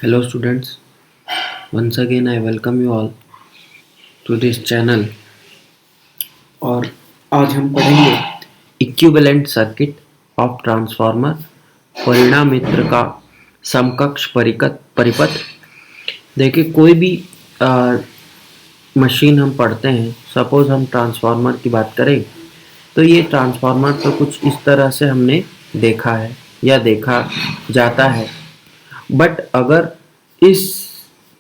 Hello students, once again I welcome you all to this channel और आज हम पढ़ेंगे इक्विवेलेंट सर्किट ऑफ ट्रांसफार्मर परिणाम मित्र का समकक्ष परिपथ। देखिए कोई भी मशीन हम पढ़ते हैं, सपोज हम ट्रांसफार्मर की बात करें तो ये ट्रांसफार्मर तो कुछ इस तरह से हमने देखा है या देखा जाता है, बट अगर इस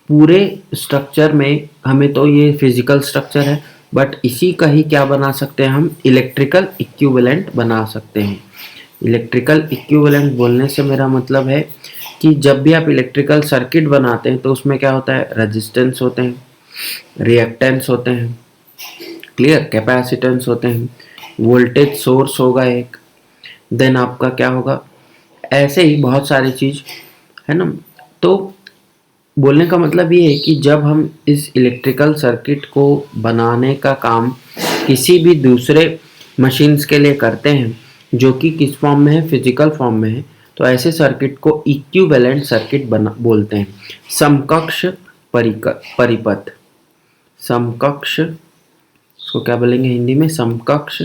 पूरे स्ट्रक्चर में हमें तो ये फिजिकल स्ट्रक्चर है, बट इसी का ही क्या बना सकते हैं हम, इलेक्ट्रिकल इक्विवेलेंट बना सकते हैं। इलेक्ट्रिकल इक्विवेलेंट बोलने से मेरा मतलब है कि जब भी आप इलेक्ट्रिकल सर्किट बनाते हैं तो उसमें क्या होता है, रेजिस्टेंस होते हैं, रिएक्टेंस होते हैं, क्लियर, कैपेसिटेंस होते हैं, वोल्टेज सोर्स होगा एक, देन आपका क्या होगा, ऐसे ही बहुत सारी चीज़ है ना। तो बोलने का मतलब ये है कि जब हम इस इलेक्ट्रिकल सर्किट को बनाने का काम किसी भी दूसरे मशीन्स के लिए करते हैं जो कि किस फॉर्म में है, फिजिकल फॉर्म में है, तो ऐसे सर्किट को इक्विवेलेंट सर्किट बना बोलते हैं। समकक्ष परिपथ, समकक्ष, उसको क्या बोलेंगे हिंदी में, समकक्ष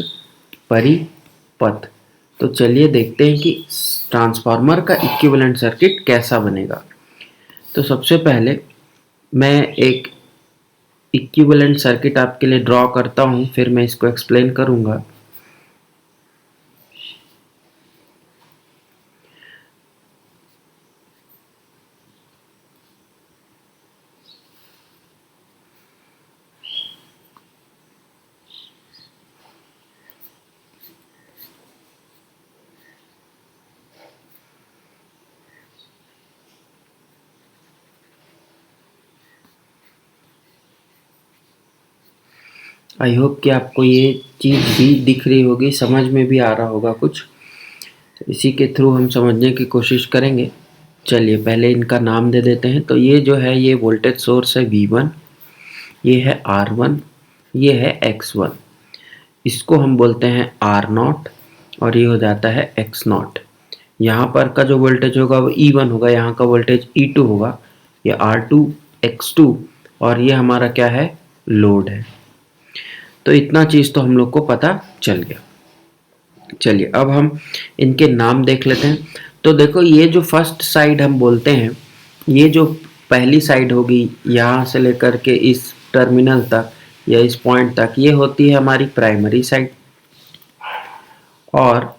परिपथ। तो चलिए देखते हैं कि ट्रांसफार्मर का इक्विवेलेंट सर्किट कैसा बनेगा। तो सबसे पहले मैं एक इक्विवेलेंट सर्किट आपके लिए ड्रॉ करता हूं, फिर मैं इसको एक्सप्लेन करूंगा। आई होप कि आपको ये चीज़ भी दिख रही होगी, समझ में भी आ रहा होगा कुछ, तो इसी के थ्रू हम समझने की कोशिश करेंगे। चलिए पहले इनका नाम दे देते हैं। तो ये जो है, ये वोल्टेज सोर्स है V1, ये है R1, ये है X1, इसको हम बोलते हैं R0 और ये हो जाता है X0। यहाँ पर का जो वोल्टेज होगा वो E1 होगा, यहाँ का वोल्टेज E2 होगा, ये R2 X2 और ये हमारा क्या है, लोड है। तो इतना चीज़ तो हम लोग को पता चल गया। चलिए अब हम इनके नाम देख लेते हैं। तो देखो ये जो फर्स्ट साइड हम बोलते हैं, ये जो पहली साइड होगी यहाँ से लेकर के इस टर्मिनल तक या इस पॉइंट तक, ये होती है हमारी प्राइमरी साइड, और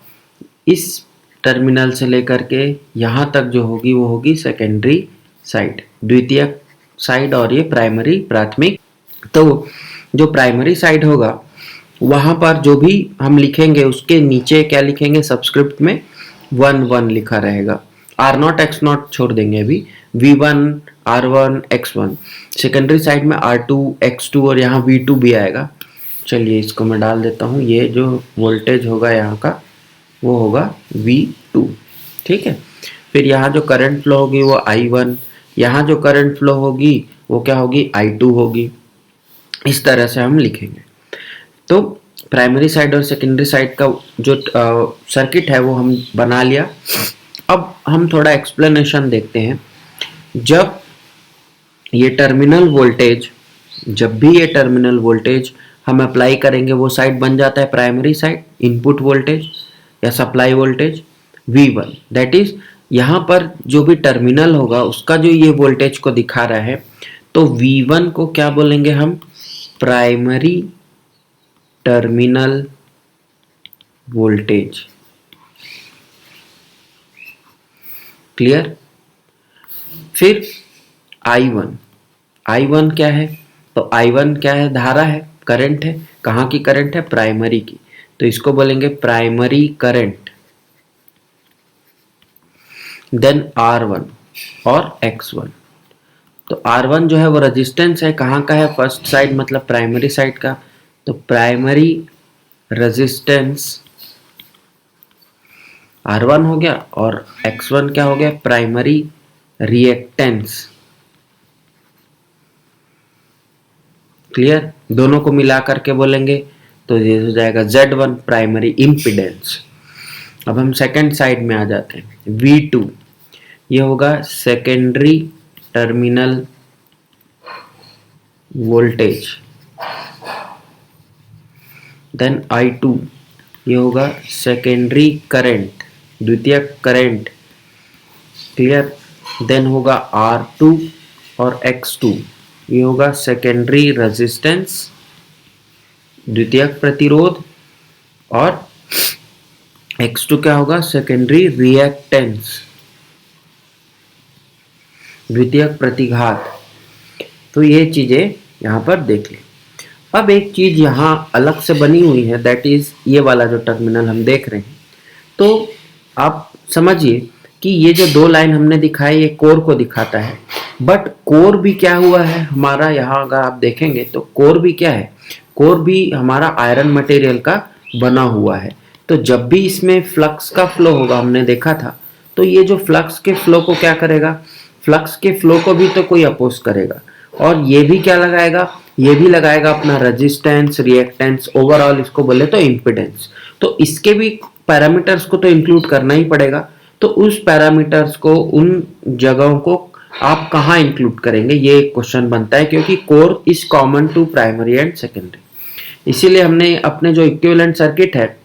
इस टर्मिनल से लेकर के यहाँ तक जो होगी वो होगी सेकेंडरी साइड, द्वितीयक साइड, और ये प्राइमरी, प्राथमिक। तो जो प्राइमरी साइड होगा वहां पर जो भी हम लिखेंगे उसके नीचे क्या लिखेंगे, सबस्क्रिप्ट में 1 लिखा रहेगा। R0 X0 छोड़ देंगे अभी, V1 R1 X1, secondary side में R2 X2 और यहाँ V2 भी आएगा। चलिए इसको मैं डाल देता हूँ, ये जो वोल्टेज होगा यहाँ का वो होगा V2, ठीक है। फिर यहाँ जो करंट फ्लो होगी वो I1, यहाँ जो करंट फ्लो होगी वो क्या होगी, I2 होगी। इस तरह से हम लिखेंगे। तो प्राइमरी साइड और सेकेंडरी साइड का जो सर्किट है वो हम बना लिया। अब हम थोड़ा एक्सप्लेनेशन देखते हैं। जब ये टर्मिनल वोल्टेज, जब भी ये टर्मिनल वोल्टेज हम अप्लाई करेंगे वो साइड बन जाता है प्राइमरी साइड, इनपुट वोल्टेज या supply voltage V1। That is यहाँ पर जो भी टर्मिनल होगा उसका जो ये वोल्टेज को दिखा रहा है, तो V1 को क्या बोलेंगे हम, प्राइमरी टर्मिनल वोल्टेज, क्लियर। फिर I1, I1 क्या है, तो I1 क्या है, धारा है, करंट है। कहाँ की करंट है, प्राइमरी की, तो इसको बोलेंगे प्राइमरी करंट। देन R1 और X1, तो R1 जो है वो रेजिस्टेंस है, कहाँ का है, फर्स्ट साइड मतलब प्राइमरी साइड का, तो प्राइमरी रेजिस्टेंस R1 हो गया, और X1 क्या हो गया, प्राइमरी रिएक्टेंस, क्लियर। दोनों को मिला करके बोलेंगे तो ये हो जाएगा Z1 प्राइमरी इम्पीडेंस। अब हम सेकेंड साइड में आ जाते हैं, V2, ये होगा secondary terminal voltage, then I2 ये होगा सेकेंडरी करंट, द्वितीयक करंट, क्लियर। देन होगा R2 और X2 ये होगा सेकेंडरी रेजिस्टेंस, द्वितीयक प्रतिरोध, और X2 क्या होगा, सेकेंडरी रिएक्टेंस, द्वितीयक प्रतिघात। तो ये चीजें यहाँ पर देख लें। अब एक चीज यहाँ अलग से बनी हुई है, दैट इज ये वाला जो टर्मिनल हम देख रहे हैं। तो आप समझिए कि ये जो दो लाइन हमने दिखाई ये कोर को दिखाता है, बट कोर भी क्या हुआ है हमारा, यहाँ अगर आप देखेंगे तो कोर भी क्या है, कोर भी हमारा आयरन मटेरियल का बना हुआ है। तो जब भी इसमें फ्लक्स का फ्लो होगा, हमने देखा था, तो ये जो फ्लक्स के फ्लो को क्या करेगा, फ्लक्स के फ्लो को भी तो कोई अपोज करेगा, और ये भी क्या लगाएगा, ये भी लगाएगा अपना रेजिस्टेंस, रिएक्टेंस, ओवरऑल इसको बोले तो इम्पीडेंस। तो इसके भी पैरामीटर्स को तो इंक्लूड करना ही पड़ेगा। तो उस पैरामीटर्स को, उन जगहों को आप कहाँ इंक्लूड करेंगे, ये एक क्वेश्चन बनता है, क्योंकि core is common to primary and secondary. इसीलिए हमने अपने जो इक्विवेलेंट सर्किट है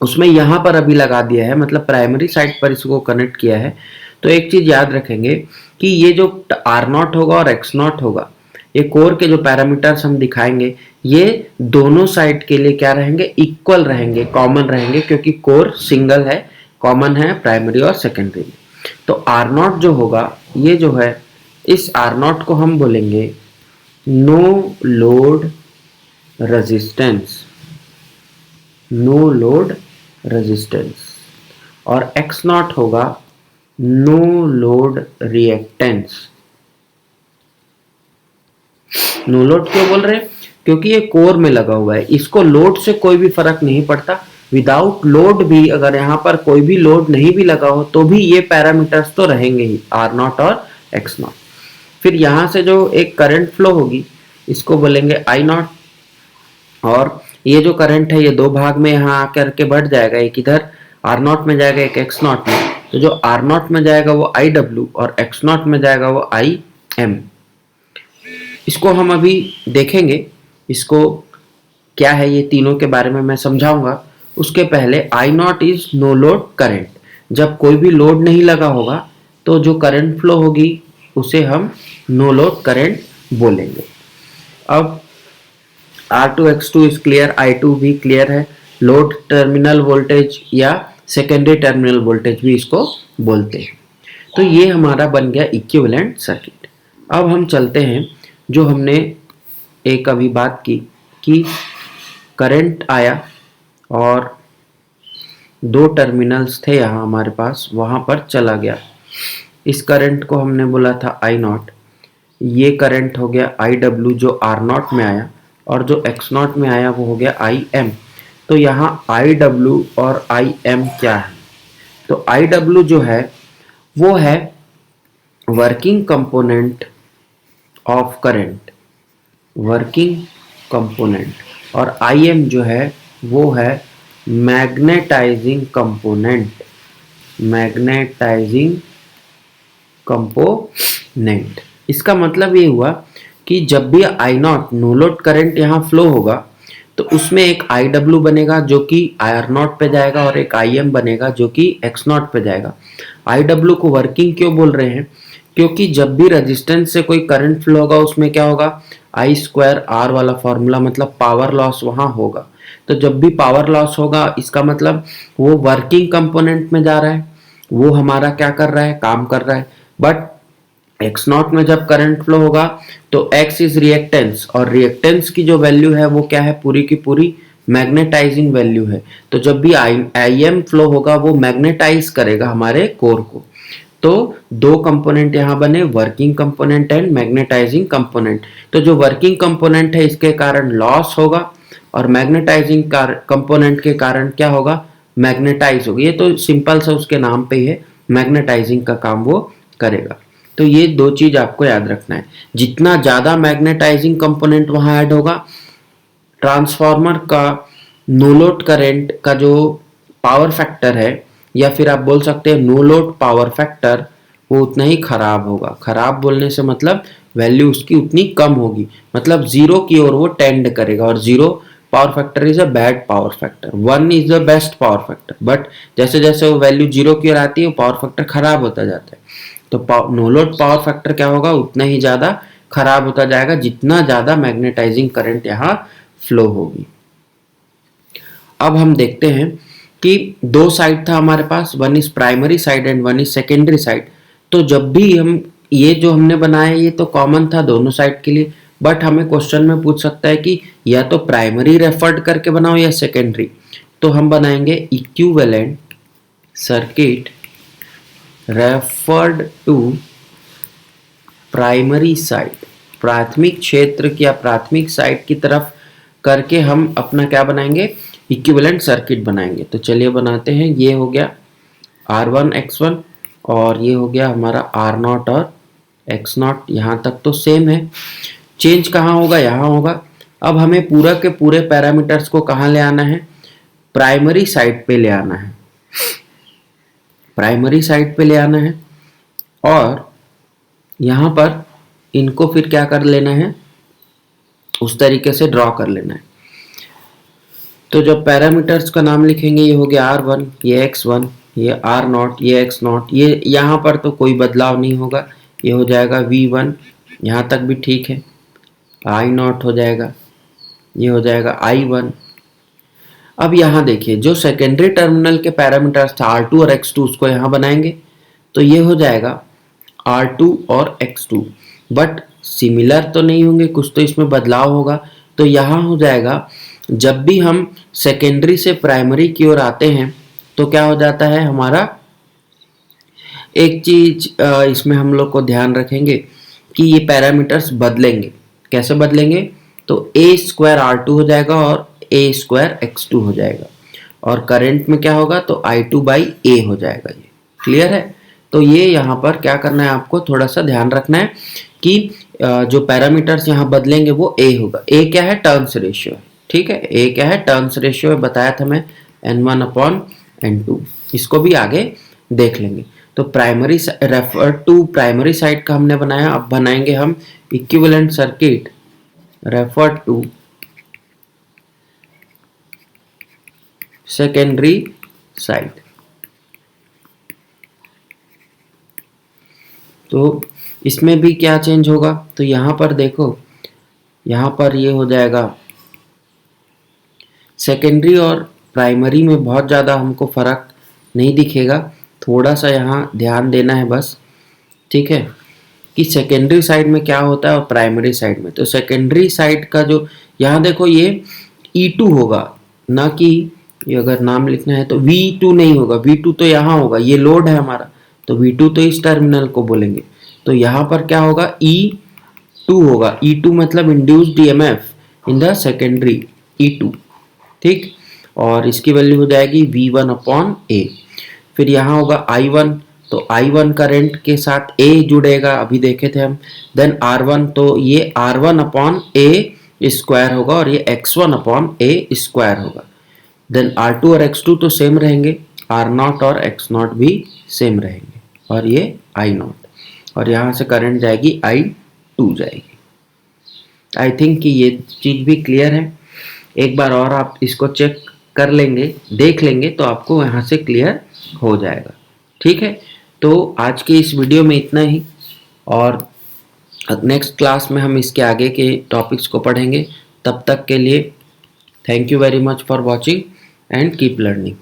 उसमें यहाँ पर अभी लगा दिया है, मतलब प्राइमरी साइड पर इसको कनेक्ट किया है। तो एक चीज याद रखेंगे कि ये जो R0 होगा और X0 होगा, ये कोर के जो पैरामीटर्स हम दिखाएंगे, ये दोनों साइड के लिए क्या रहेंगे, इक्वल रहेंगे, कॉमन रहेंगे, क्योंकि कोर सिंगल है, कॉमन है प्राइमरी और सेकेंडरी में। तो R0 जो होगा, ये जो है, इस R0 को हम बोलेंगे no load resistance, no load resistance, और X0 होगा no load reactance. No load क्यों बोल रहे हैं, क्योंकि ये कोर में लगा हुआ है, इसको लोड से कोई भी फर्क नहीं पड़ता। विदाउट लोड भी, अगर यहाँ पर कोई भी लोड नहीं भी लगा हो तो भी ये पैरामीटर्स तो रहेंगे ही, R0 और X0। फिर यहाँ से जो एक करंट फ्लो होगी इसको बोलेंगे I0, और ये जो करंट है ये दो भाग में यहाँ आकर के बढ़ जाएगा, एक इधर R0 में जाएगा, एक X0 में। तो जो R0 में जाएगा वो IW और X0 में जाएगा वो IM। इसको हम अभी देखेंगे, इसको क्या है, ये तीनों के बारे में मैं समझाऊंगा। उसके पहले I0 is no load current, जब कोई भी लोड नहीं लगा होगा तो जो करंट फ्लो होगी उसे हम नो लोड करंट बोलेंगे। अब R2 X2 is clear, I2 भी क्लियर है, लोड टर्मिनल वोल्टेज या सेकेंडरी टर्मिनल वोल्टेज भी इसको बोलते हैं। तो ये हमारा बन गया इक्विवेलेंट सर्किट। अब हम चलते हैं, जो हमने एक अभी बात की कि करंट आया और दो टर्मिनल्स थे यहाँ हमारे पास, वहाँ पर चला गया। इस करंट को हमने बोला था I0, ये करंट हो गया IW जो R0 में आया, और जो X0 में आया वो हो गया IM। तो यहाँ IW और IM क्या है, तो IW जो है वो है working component of current, working component, और IM जो है वो है मैग्नेटाइजिंग कंपोनेंट, मैग्नेटाइजिंग कंपोनेंट। इसका मतलब ये हुआ कि जब भी I0 नो लोड करंट यहाँ फ्लो होगा तो उसमें एक IW बनेगा जो कि R0 पे जाएगा, और एक IM बनेगा जो कि X0 पे जाएगा। IW को वर्किंग क्यों बोल रहे हैं, क्योंकि जब भी रेजिस्टेंस से कोई करंट फ्लो होगा उसमें क्या होगा, I²R वाला फॉर्मूला, मतलब पावर लॉस वहां होगा। तो जब भी पावर लॉस होगा इसका मतलब वो वर्किंग कंपोनेंट में जा रहा है, वो हमारा क्या कर रहा है, काम कर रहा है। बट X0 में जब करंट फ्लो होगा तो X इज रिएक्टेंस, और रिएक्टेंस की जो वैल्यू है वो क्या है, पूरी की पूरी मैग्नेटाइजिंग वैल्यू है। तो जब भी IM फ्लो होगा वो मैग्नेटाइज करेगा हमारे कोर को। तो दो कंपोनेंट यहाँ बने, working component and magnetising component. तो जो वर्किंग कंपोनेंट है इसके कारण लॉस होगा, और मैग्नेटाइजिंग कंपोनेंट के कारण क्या होगा, मैग्नेटाइज होगा। ये तो सिंपल सा उसके नाम पे ही है, मैग्नेटाइजिंग का काम वो करेगा। तो ये दो चीज आपको याद रखना है, जितना ज्यादा मैग्नेटाइजिंग कंपोनेंट वहां ऐड होगा, ट्रांसफार्मर का नो लोड करंट का जो पावर फैक्टर है, या फिर आप बोल सकते हैं नो लोड पावर फैक्टर, वो उतना ही खराब होगा। खराब बोलने से मतलब वैल्यू उसकी उतनी कम होगी, मतलब जीरो की ओर वो टेंड करेगा। और zero power factor is a bad power factor, one is the best power factor. But जैसे जैसे वो वैल्यू जीरो की ओर आती है वो पावर फैक्टर खराब होता जाता है। तो नो लोड पावर फैक्टर क्या होगा, उतना ही ज्यादा खराब होता जाएगा जितना ज्यादा मैग्नेटाइजिंग करंट यहाँ फ्लो होगी। अब हम देखते हैं कि दो साइड था हमारे पास, one is primary side and one is secondary side. तो जब भी हम ये जो हमने बनाया ये तो कॉमन था दोनों साइड के लिए, बट हमें क्वेश्चन में पूछ सकता है कि या तो प्राइमरी रेफर्ड करके बनाओ या सेकेंडरी। तो हम बनाएंगे equivalent circuit referred to primary side, प्राथमिक क्षेत्र की या प्राथमिक साइड की तरफ करके हम अपना क्या बनाएंगे, इक्विवेलेंट सर्किट बनाएंगे। तो चलिए बनाते हैं। ये हो गया R1 X1 और ये हो गया हमारा R0 और X0। यहाँ तक तो सेम है, चेंज कहाँ होगा, यहाँ होगा। अब हमें पूरा के पूरे पैरामीटर्स को कहाँ ले आना है, प्राइमरी साइड पे ले आना है, प्राइमरी साइड पे ले आना है। और यहाँ पर इनको फिर क्या कर लेना है, उस तरीके से ड्रॉ कर लेना है। तो जब पैरामीटर्स का नाम लिखेंगे, ये हो गया R1, ये X1, ये R0, ये X0, ये यहाँ पर तो कोई बदलाव नहीं होगा, ये हो जाएगा V1, यहाँ तक भी ठीक है। I0 हो जाएगा, ये हो जाएगा I1। अब यहाँ देखिए जो सेकेंडरी टर्मिनल के पैरामीटर्स था R2 और X2, उसको यहाँ बनाएंगे तो ये हो जाएगा R2 और X2, बट सिमिलर तो नहीं होंगे, कुछ तो इसमें बदलाव होगा। तो यहाँ हो जाएगा, जब भी हम सेकेंडरी से प्राइमरी की ओर आते हैं तो क्या हो जाता है हमारा, एक चीज इसमें हम लोग को ध्यान रखेंगे कि ये पैरामीटर्स बदलेंगे। कैसे बदलेंगे, तो A² R2 हो जाएगा और A² X2 हो जाएगा, और करंट में क्या होगा, तो I2/A हो जाएगा। ये क्लियर है। तो ये यहाँ पर क्या करना है, आपको थोड़ा सा ध्यान रखना है कि जो पैरामीटर्स यहाँ बदलेंगे वो A होगा। A क्या है, टर्न्स रेशियो है, ठीक है। A क्या है, टर्न्स रेशियो है, बताया था मैं N1/N2। इसको भी आगे देख लेंगे। तो primary refer to primary side का हमने बनाया। अब बनाएंगे हम equivalent circuit refer to secondary side. तो इसमें भी क्या चेंज होगा, तो यहाँ पर देखो, यहाँ पर ये हो जाएगा, सेकेंडरी और प्राइमरी में बहुत ज़्यादा हमको फ़र्क नहीं दिखेगा, थोड़ा सा यहाँ ध्यान देना है बस, ठीक है, कि सेकेंडरी साइड में क्या होता है और प्राइमरी साइड में। तो सेकेंडरी साइड का जो यहाँ देखो ये E2 होगा, ना कि ये अगर नाम लिखना है तो V2 नहीं होगा, V2 तो यहाँ होगा, ये लोड है हमारा, तो V2 तो इस टर्मिनल को बोलेंगे। तो यहाँ पर क्या होगा, E2 होगा। E2 मतलब induced EMF in the secondary, E2, ठीक। और इसकी वैल्यू हो जाएगी V1/A। फिर यहाँ होगा I1, तो I1 करंट के साथ A जुड़ेगा, अभी देखे थे हम। देन R1, तो ये R1/A स्क्वायर होगा और ये X1/A स्क्वायर होगा। देन R2 और X2 तो सेम रहेंगे, R0 और X0 भी सेम रहेंगे, और ये I0, और यहाँ से करंट जाएगी I2 जाएगी। आई थिंक कि ये चीज़ भी क्लियर है। एक बार और आप इसको चेक कर लेंगे, देख लेंगे, तो आपको यहाँ से क्लियर हो जाएगा, ठीक है। तो आज के इस वीडियो में इतना ही, और नेक्स्ट क्लास में हम इसके आगे के टॉपिक्स को पढ़ेंगे। तब तक के लिए thank you very much for watching and keep learning.